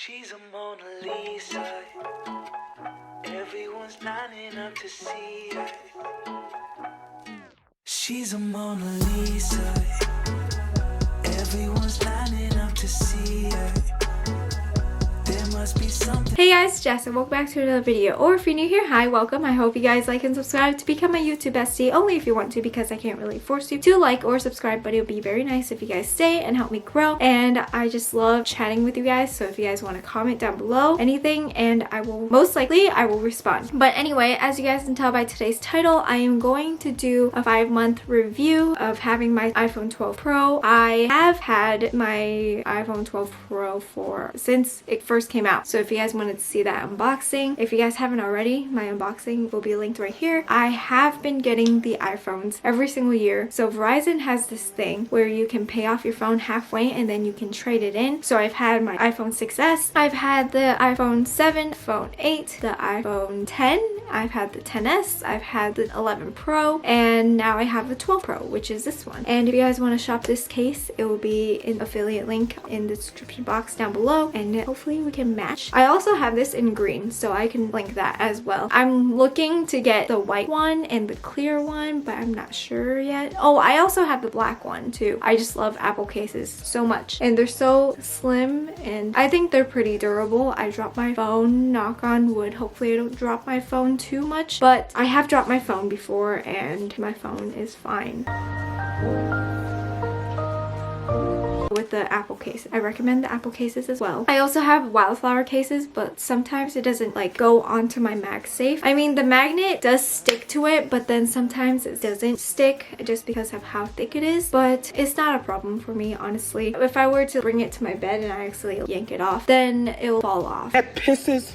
She's a Mona Lisa. Everyone's lining up to see her. She's a Mona Lisa. Everyone's lining up to see her. There must be something. Hey guys, Jess and welcome back to another video. Or if you're new here, hi, welcome. I hope you guys like and subscribe to become my YouTube bestie. Only if you want to, because I can't really force you to like or subscribe, but it would be very nice if you guys stay and help me grow. And I just love chatting with you guys, so if you guys want to comment down below anything, and I will most likely respond. But anyway, as you guys can tell by today's title, I am going to do a 5-month review of having my iPhone 12 Pro. I have had my iPhone 12 Pro since it first came out, so if you guys wanted to see that unboxing, if you guys haven't already, my unboxing will be linked right here. I have been getting the iPhones every single year. So Verizon has this thing where you can pay off your phone halfway and then you can trade it in. So I've had my iPhone 6s, I've had the iPhone 7, iPhone 8, the iPhone 10, I've had the 10s, I've had the 11 Pro, and now I have the 12 Pro, which is this one. And if you guys want to shop this case, it will be in affiliate link in the description box down below, and hopefully we can match. I also have this in green, so I can link that as well. I'm looking to get the white one and the clear one, but I'm not sure yet. Oh, I also have the black one too. I just love Apple cases so much, and they're so slim, and I think they're pretty durable. I dropped my phone, knock on wood, hopefully I don't drop my phone too much, but I have dropped my phone before and my phone is fine with the Apple case. I recommend the Apple cases as well. I also have wildflower cases, but sometimes it doesn't like go onto my MagSafe. I mean, the magnet does stick to it, but then sometimes it doesn't stick just because of how thick it is, but it's not a problem for me, honestly. If I were to bring it to my bed and I actually yank it off, then it will fall off. That pisses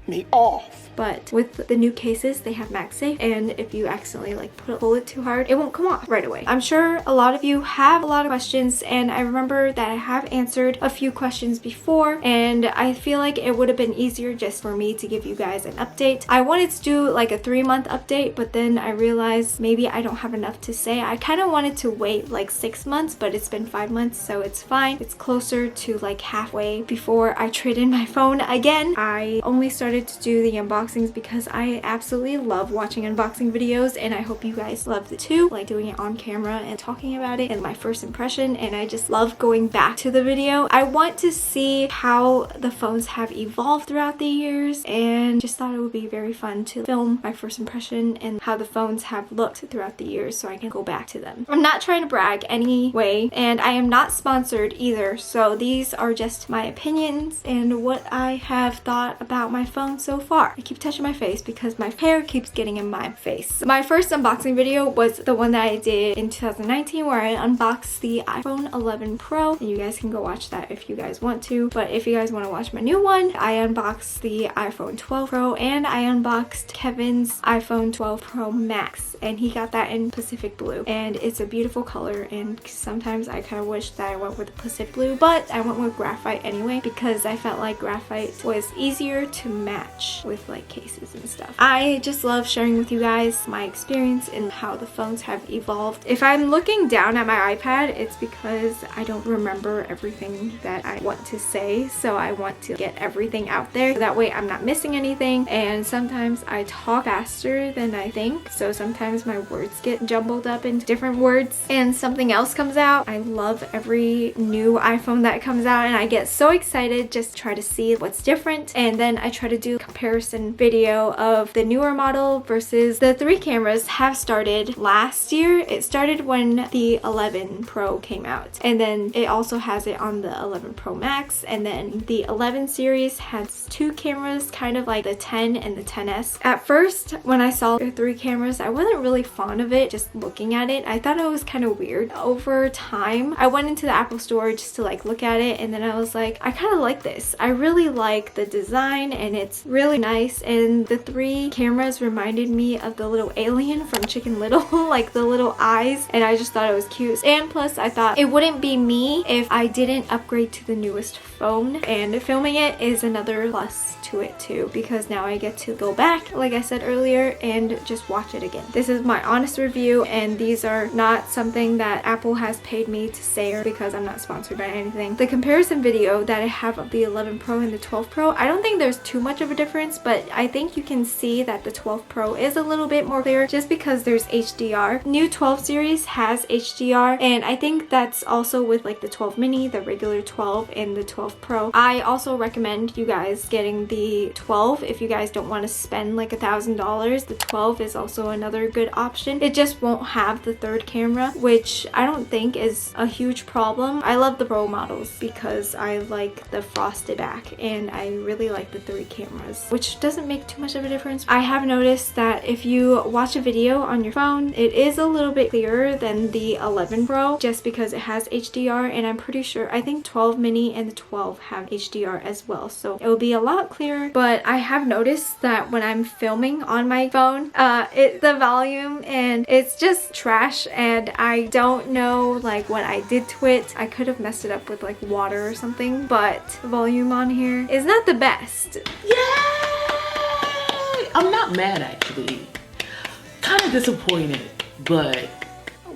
me off. But with the new cases, they have MagSafe, and if you accidentally like pull it too hard, it won't come off right away. I'm sure a lot of you have a lot of questions, and I remember that I have answered a few questions before, and I feel like it would have been easier just for me to give you guys an update. I wanted to do like a 3-month update, but then I realized maybe I don't have enough to say. I kind of wanted to wait like 6 months, but it's been 5 months, so it's fine. It's closer to like halfway before I trade in my phone again. I only started to do the unboxing because I absolutely love watching unboxing videos, and I hope you guys loved it too, like doing it on camera and talking about it and my first impression, and I just love going back to the video. I want to see how the phones have evolved throughout the years, and just thought it would be very fun to film my first impression and how the phones have looked throughout the years so I can go back to them. I'm not trying to brag anyway, and I am not sponsored either, so these are just my opinions and what I have thought about my phone so far. I keep touching my face because my hair keeps getting in my face. My first unboxing video was the one that I did in 2019 where I unboxed the iPhone 11 Pro, and you guys can go watch that if you guys want to. But if you guys want to watch my new one, I unboxed the iPhone 12 Pro, and I unboxed Kevin's iPhone 12 Pro Max, and he got that in Pacific Blue, and it's a beautiful color, and sometimes I kind of wish that I went with Pacific Blue, but I went with graphite anyway because I felt like graphite was easier to match with like cases and stuff. I just love sharing with you guys my experience and how the phones have evolved. If I'm looking down at my iPad, it's because I don't remember everything that I want to say, so I want to get everything out there so that way I'm not missing anything. And sometimes I talk faster than I think, so sometimes my words get jumbled up into different words and something else comes out. I love every new iPhone that comes out, and I get so excited just to try to see what's different, and then I try to do a comparison video of the newer model versus the 3 cameras have started last year. It started when the 11 Pro came out, and then it also has it on the 11 Pro Max, and then the 11 series has 2 cameras, kind of like the 10 and the 10s. At first, when I saw the 3 cameras, I wasn't really fond of it. Just looking at it, I thought it was kind of weird. Over time, I went into the Apple store just to like look at it, and then I was like, I kind of like this. I really like the design, and it's really nice, and the 3 cameras reminded me of the little alien from Chicken Little, like the little eyes, and I just thought it was cute. And plus I thought it wouldn't be me if I didn't upgrade to the newest phone, and filming it is another plus to it too, because now I get to go back, like I said earlier, and just watch it again. This is my honest review, and these are not something that Apple has paid me to say, or because I'm not sponsored by anything. The comparison video that I have of the 11 Pro and the 12 Pro, I don't think there's too much of a difference, but I think you can see that the 12 Pro is a little bit more clear just because there's HDR. New 12 series has HDR, and I think that's also with like the 12 mini, the regular 12, and the 12 Pro. I also recommend you guys getting the 12 if you guys don't want to spend like $1,000. The 12 is also another good option. It just won't have the 3rd camera, which I don't think is a huge problem. I love the Pro models because I like the frosted back, and I really like the 3 cameras, which doesn't make too much of a difference. I have noticed that if you watch a video on your phone, it is a little bit clearer than the 11 Pro just because it has HDR, and I'm pretty sure, I think 12 mini and the 12 have HDR as well, so it will be a lot clearer. But I have noticed that when I'm filming on my phone, the volume, and it's just trash, and I don't know like what I did to it. I could have messed it up with like water or something, but the volume on here is not the best. Yay! I'm not mad actually. Kind of disappointed, but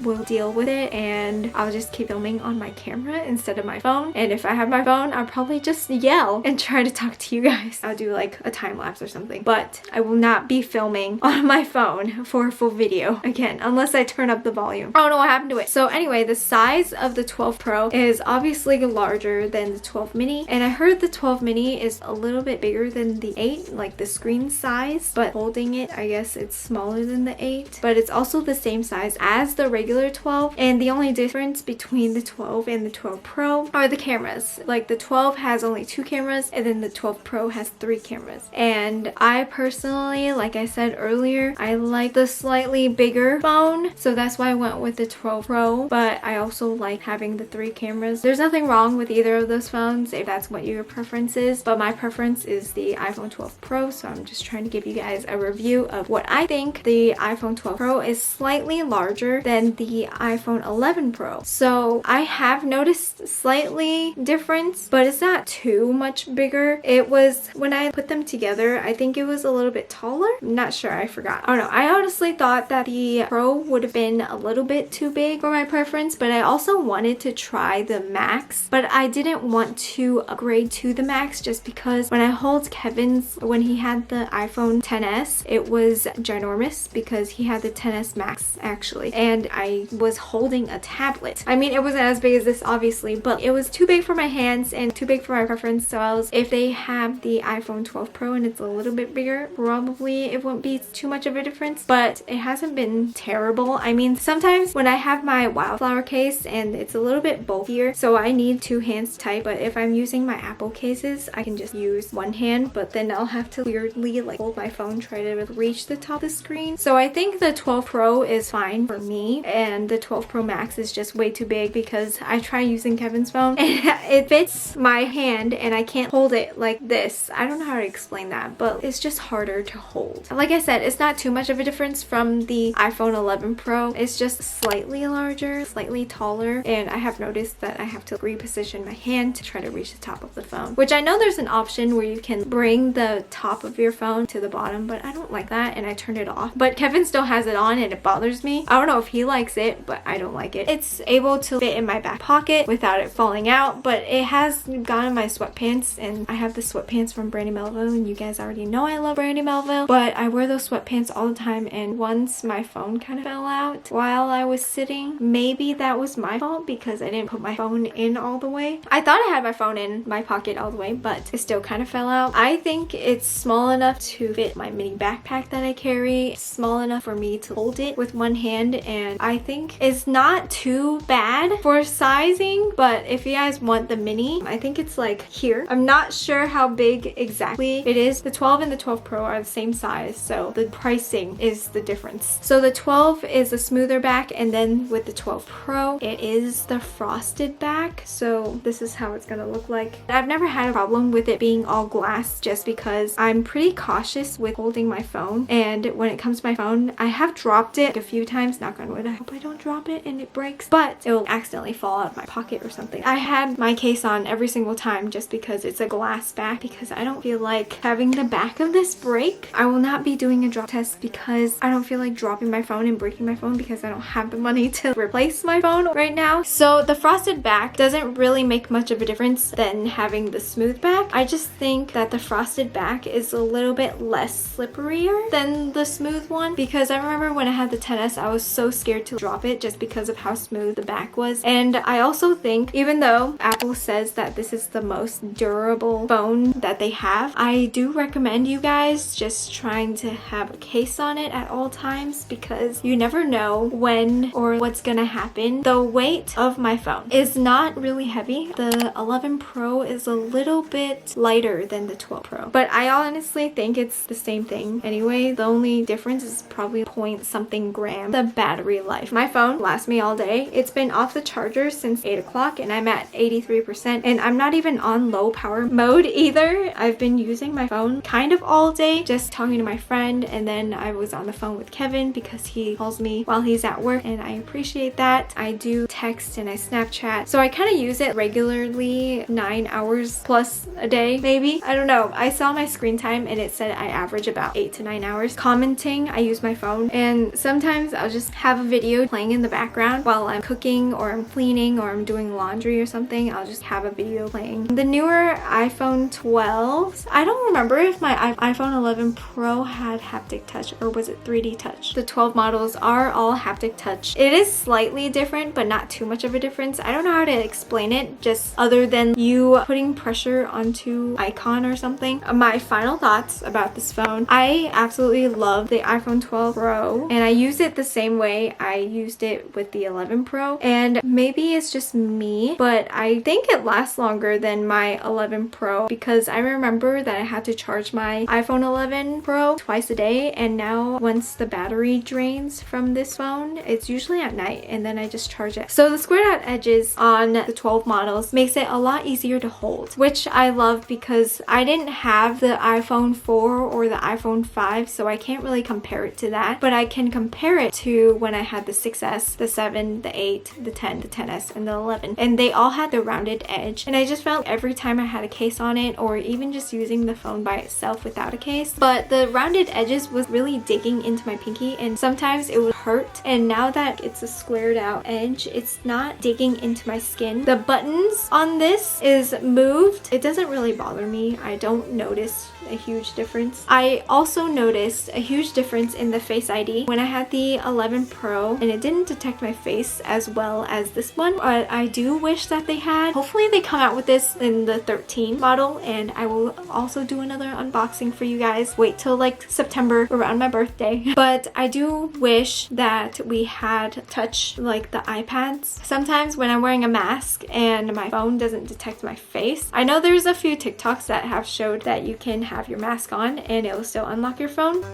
we'll deal with it, and I'll just keep filming on my camera instead of my phone. And if I have my phone, I'll probably just yell and try to talk to you guys. I'll do like a time lapse or something, but I will not be filming on my phone for a full video again unless I turn up the volume. I don't know what happened to it. So anyway, the size of the 12 Pro is obviously larger than the 12 mini, and I heard the 12 mini is a little bit bigger than the 8, like the screen size, but holding it, I guess it's smaller than the 8, but it's also the same size as the regular 12, and the only difference between the 12 and the 12 Pro are the cameras. Like the 12 has only 2 cameras, and then the 12 Pro has 3 cameras. And I personally, like I said earlier, I like the slightly bigger phone, so that's why I went with the 12 Pro, but I also like having the 3 cameras. There's nothing wrong with either of those phones if that's what your preference is, but my preference is the iPhone 12 Pro, so I'm just trying to give you guys a review of what I think. The iPhone 12 Pro is slightly larger than the iPhone 11 Pro. So I have noticed slightly difference, but it's not too much bigger. It was, when I put them together, I think it was a little bit taller. I'm not sure, I forgot. I don't know. I honestly thought that the Pro would have been a little bit too big for my preference, but I also wanted to try the Max, but I didn't want to upgrade to the Max just because when I hold Kevin's, when he had the iPhone XS, it was ginormous because he had the XS Max actually, and I was holding a tablet. I mean, it wasn't as big as this obviously, but it was too big for my hands and too big for my preference, so if they have the iPhone 12 Pro and it's a little bit bigger, probably it won't be too much of a difference, but it hasn't been terrible. I mean, sometimes when I have my Wildflower case and it's a little bit bulkier, so I need 2 hands to type, but if I'm using my Apple cases, I can just use 1 hand, but then I'll have to weirdly like hold my phone, try to reach the top of the screen. So I think the 12 Pro is fine for me, and the 12 Pro Max is just way too big because I try using Kevin's phone and it fits my hand and I can't hold it like this. I don't know how to explain that, but it's just harder to hold. Like I said, it's not too much of a difference from the iPhone 11 Pro. It's just slightly larger, slightly taller, and I have noticed that I have to reposition my hand to try to reach the top of the phone, which I know there's an option where you can bring the top of your phone to the bottom, but I don't like that and I turned it off. But Kevin still has it on and it bothers me. I don't know if he likes it, but I don't like it. It's able to fit in my back pocket without it falling out, but it has gone in my sweatpants, and I have the sweatpants from Brandy Melville, and you guys already know I love Brandy Melville, but I wear those sweatpants all the time, and once my phone kind of fell out while I was sitting. Maybe that was my fault because I didn't put my phone in all the way. I thought I had my phone in my pocket all the way, but it still kind of fell out. I think it's small enough to fit my mini backpack that I carry. It's small enough for me to hold it with one hand, and I I think is not too bad for sizing, but if you guys want the mini, I think it's like here. I'm not sure how big exactly it is. The 12 and the 12 Pro are the same size, so the pricing is the difference. So the 12 is a smoother back, and then with the 12 Pro, it is the frosted back. So this is how it's gonna look like. I've never had a problem with it being all glass just because I'm pretty cautious with holding my phone, and when it comes to my phone, I have dropped it a few times, knock on wood, I hope I don't drop it and it breaks, but it will accidentally fall out of my pocket or something. I had my case on every single time just because it's a glass back, because I don't feel like having the back of this break. I will not be doing a drop test because I don't feel like dropping my phone and breaking my phone because I don't have the money to replace my phone right now. So the frosted back doesn't really make much of a difference than having the smooth back. I just think that the frosted back is a little bit less slipperier than the smooth one, because I remember when I had the 10s, I was so scared to drop it just because of how smooth the back was. And I also think, even though Apple says that this is the most durable phone that they have, I do recommend you guys just trying to have a case on it at all times, because you never know when or what's gonna happen. The weight of my phone is not really heavy. The 11 Pro is a little bit lighter than the 12 Pro, but I honestly think it's the same thing anyway. The only difference is probably point something gram. The battery life. My phone lasts me all day. It's been off the charger since 8 o'clock and I'm at 83%, and I'm not even on low power mode either. I've been using my phone kind of all day, just talking to my friend, and then I was on the phone with Kevin because he calls me while he's at work, and I appreciate that. I do text and I Snapchat, so I kind of use it regularly, 9 hours plus a day maybe. I don't know. I saw my screen time and it said I average about 8 to 9 hours. Commenting, I use my phone, and sometimes I'll just have a video playing in the background while I'm cooking or I'm cleaning or I'm doing laundry or something. I'll just have a video playing. The newer iPhone 12s, I don't remember if my iPhone 11 Pro had haptic touch or was it 3D touch. The 12 models are all haptic touch. It is slightly different, but not too much of a difference. I don't know how to explain it, just other than you putting pressure onto icon or something. My final thoughts about this phone: I absolutely love the iPhone 12 Pro, and I use it the same way I used it with the 11 Pro, and maybe it's just me, but I think it lasts longer than my 11 Pro, because I remember that I had to charge my iPhone 11 Pro twice a day, and now once the battery drains from this phone, it's usually at night, and then I just charge it. So the squared out edges on the 12 models makes it a lot easier to hold, which I love because I didn't have the iPhone 4 or the iPhone 5, so I can't really compare it to that, but I can compare it to when I had the 6S, the 7, the 8, the 10, the 10s, and the 11, and they all had the rounded edge, and I just felt every time I had a case on it, or even just using the phone by itself without a case, but the rounded edges was really digging into my pinky, and sometimes it would hurt, and now that it's a squared out edge, it's not digging into my skin. The buttons on this is moved. It doesn't really bother me. I don't notice a huge difference. I also noticed a huge difference in the Face ID when I had the 11 Pro, and it didn't detect my face as well as this one, but I do wish that they had. Hopefully they come out with this in the 13 model, and I will also do another unboxing for you guys. Wait till like September around my birthday. But I do wish that we had touch like the iPads. Sometimes when I'm wearing a mask and my phone doesn't detect my face, I know there's a few TikToks that have showed that you can have your mask on and it will still unlock your phone.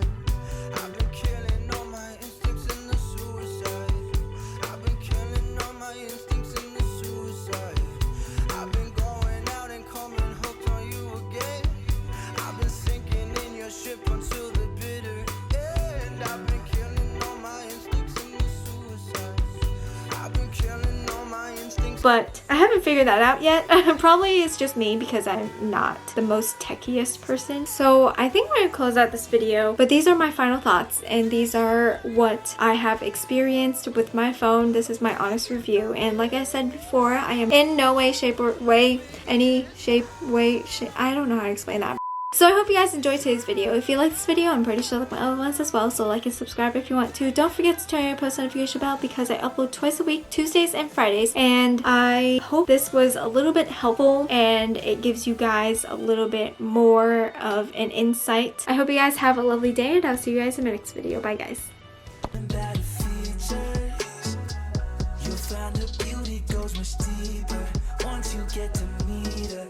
But I haven't figured that out yet. Probably it's just me because I'm not the most techiest person. So I think I'm gonna close out this video, but these are my final thoughts, and these are what I have experienced with my phone. This is my honest review, and like I said before, I am in no way, shape, or way, I don't know how to explain that. So I hope you guys enjoyed today's video. If you like this video, I'm pretty sure like my other ones as well, so like and subscribe if you want to. Don't forget to turn on your post notification bell because I upload twice a week, Tuesdays and Fridays, and I hope this was a little bit helpful and it gives you guys a little bit more of an insight. I hope you guys have a lovely day, and I'll see you guys in my next video. Bye guys. Better features. goes much deeper once you get to meet her.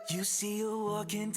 You see her walking